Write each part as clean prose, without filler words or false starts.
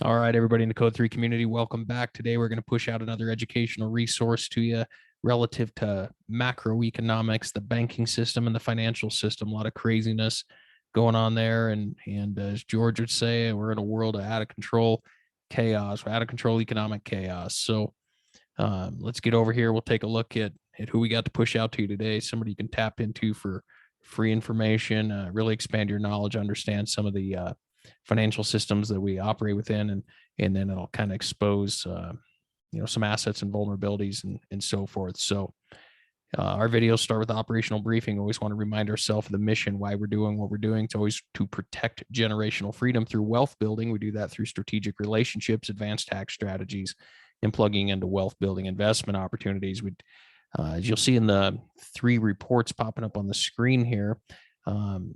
All right, everybody in the Code 3 community, welcome back. Today, we're going to push out another educational resource to you relative to macroeconomics, the banking system, and the financial system. A lot of craziness going on there. And as George would say, we're in a world of out of control chaos, out of control economic chaos. So let's get over here. We'll take a look at who we got to push out to today, somebody you can tap into for free information, really expand your knowledge, understand some of the financial systems that we operate within, and then it'll kind of expose some assets and vulnerabilities and so forth. So our videos start with operational briefing. Always want to remind ourselves of the mission, why we're doing what we're doing. It's always to protect generational freedom through wealth building. We do that through strategic relationships, advanced tax strategies, and plugging into wealth building investment opportunities. As you'll see in the three reports popping up on the screen here,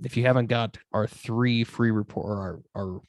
if you haven't got our three free report, or our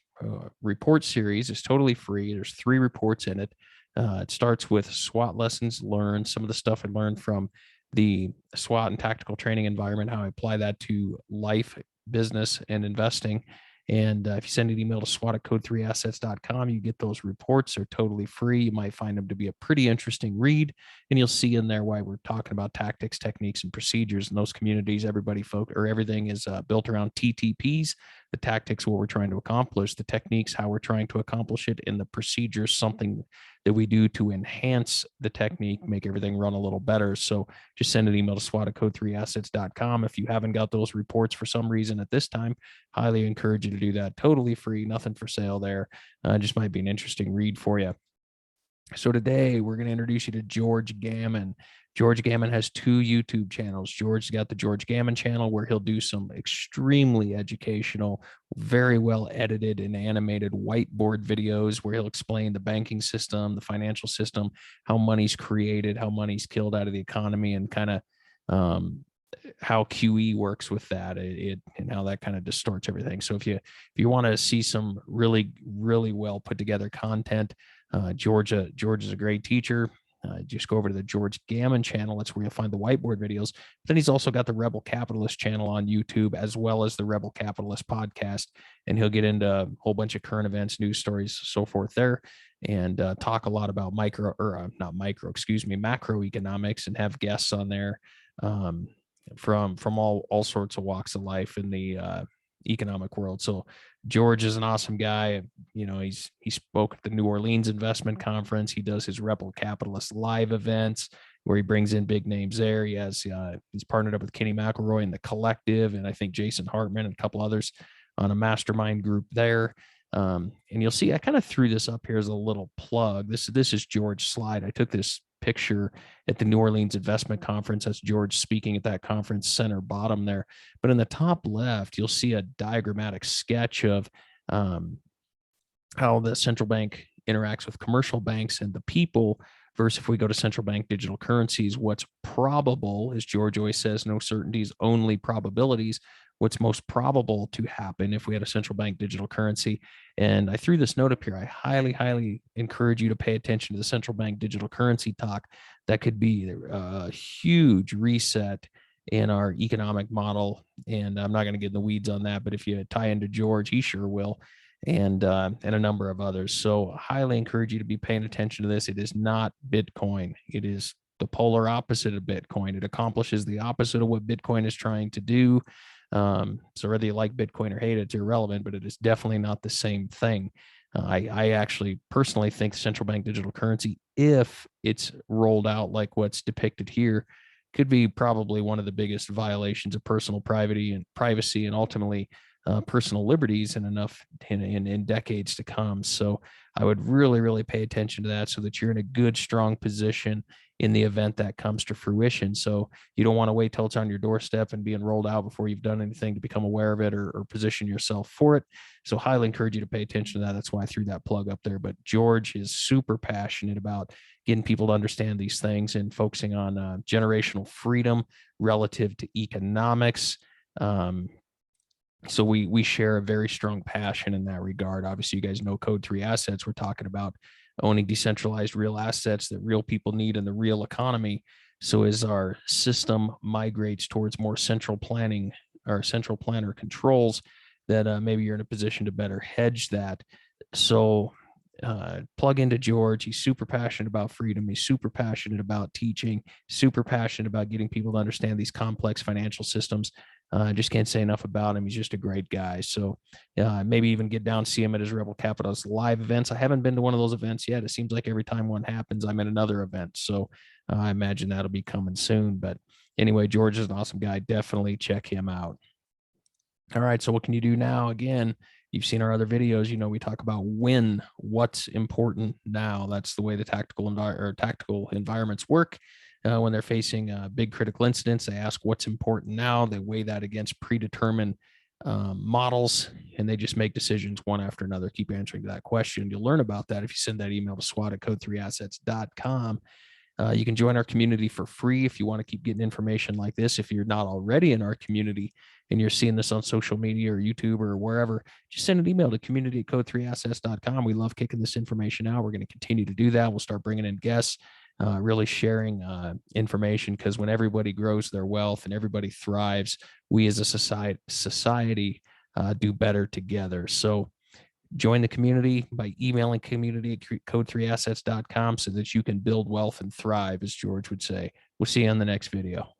report series is totally free. There's three reports in it. It starts with SWOT lessons learned, some of the stuff I learned from the SWOT and tactical training environment, how I apply that to life, business, and investing. And if you send an email to swat@code3assets.com, you get those reports. They're totally free. You might find them to be a pretty interesting read. And you'll see in there why we're talking about tactics, techniques, and procedures in those communities. Everything is built around TTPs. The tactics, what we're trying to accomplish, the techniques, how we're trying to accomplish it, and the procedures, something that we do to enhance the technique, make everything run a little better. So just send an email to swat@code3assets.com. If you haven't got those reports for some reason at this time, highly encourage you to do that. Totally free, nothing for sale there. Just might be an interesting read for you. So today we're going to introduce you to George Gammon. George Gammon has two YouTube channels. George's got the George Gammon channel where he'll do some extremely educational, very well edited and animated whiteboard videos where he'll explain the banking system, the financial system, how money's created, how money's killed out of the economy, and kind of how QE works with that, and how that kind of distorts everything. So if you want to see some really well put together content, George is a great teacher. Just go over to the George Gammon channel. That's where you'll find the whiteboard videos. But then he's also got the Rebel Capitalist channel on YouTube, as well as the Rebel Capitalist podcast. And he'll get into a whole bunch of current events, news stories, so forth there, and talk a lot about macroeconomics, and have guests on there from all sorts of walks of life in the economic world. So George is an awesome guy. He spoke at the New Orleans Investment Conference. He does his Rebel Capitalist live events where he brings in big names there. He's partnered up with Kenny McElroy and the Collective, and I think Jason Hartman and a couple others on a mastermind group there. And you'll see I kind of threw this up here as a little plug. This is George's slide. I took this picture at the New Orleans Investment Conference. That's George speaking at that conference, center bottom there. But in the top left, you'll see a diagrammatic sketch of how the central bank interacts with commercial banks and the people, versus if we go to central bank digital currencies, what's probable, as George always says, no certainties, only probabilities. What's most probable to happen if we had a central bank digital currency. And I threw this note up here. I highly encourage you to pay attention to the central bank digital currency talk. That could be a huge reset in our economic model. And I'm not going to get in the weeds on that, but if you tie into George, he sure will. And a number of others. So highly encourage you to be paying attention to this. It is not Bitcoin. It is the polar opposite of Bitcoin. It accomplishes the opposite of what Bitcoin is trying to do. So whether you like Bitcoin or hate it, it's irrelevant, but it is definitely not the same thing. I actually personally think central bank digital currency, if it's rolled out like what's depicted here, could be probably one of the biggest violations of personal privacy and ultimately personal liberties in decades to come. So I would really pay attention to that so that you're in a good, strong position in the event that comes to fruition. So you don't want to wait till it's on your doorstep and being rolled out before you've done anything to become aware of it or position yourself for it. So highly encourage you to pay attention to that. That's why I threw that plug up there. But George is super passionate about getting people to understand these things and focusing on generational freedom relative to economics. So we share a very strong passion in that regard. Obviously, you guys know Code 3 Assets. We're talking about owning decentralized real assets that real people need in the real economy. So as our system migrates towards more central planning or central planner controls, that maybe you're in a position to better hedge that. So plug into George. He's super passionate about freedom. He's super passionate about teaching, super passionate about getting people to understand these complex financial systems. I just can't say enough about him. He's just a great guy. So maybe even get down, see him at his Rebel Capitalist live events. I haven't been to one of those events yet. It seems like every time one happens, I'm at another event. So I imagine that'll be coming soon. But anyway, George is an awesome guy. Definitely check him out. All right. So what can you do now? Again, you've seen our other videos. We talk about what's important now. That's the way the tactical environments work. When they're facing big critical incidents, they ask what's important now. They weigh that against predetermined models, and they just make decisions one after another. Keep answering that question. You'll learn about that if you send that email to swat@code3assets.com. You can join our community for free if you want to keep getting information like this. If you're not already in our community and you're seeing this on social media or YouTube or wherever, just send an email to community@code3assets.com. We love kicking this information out. We're going to continue to do that. We'll start bringing in guests, really sharing information, because when everybody grows their wealth and everybody thrives, we as a society do better together. So join the community by emailing community@code3assets.com so that you can build wealth and thrive, as George would say. We'll see you on the next video.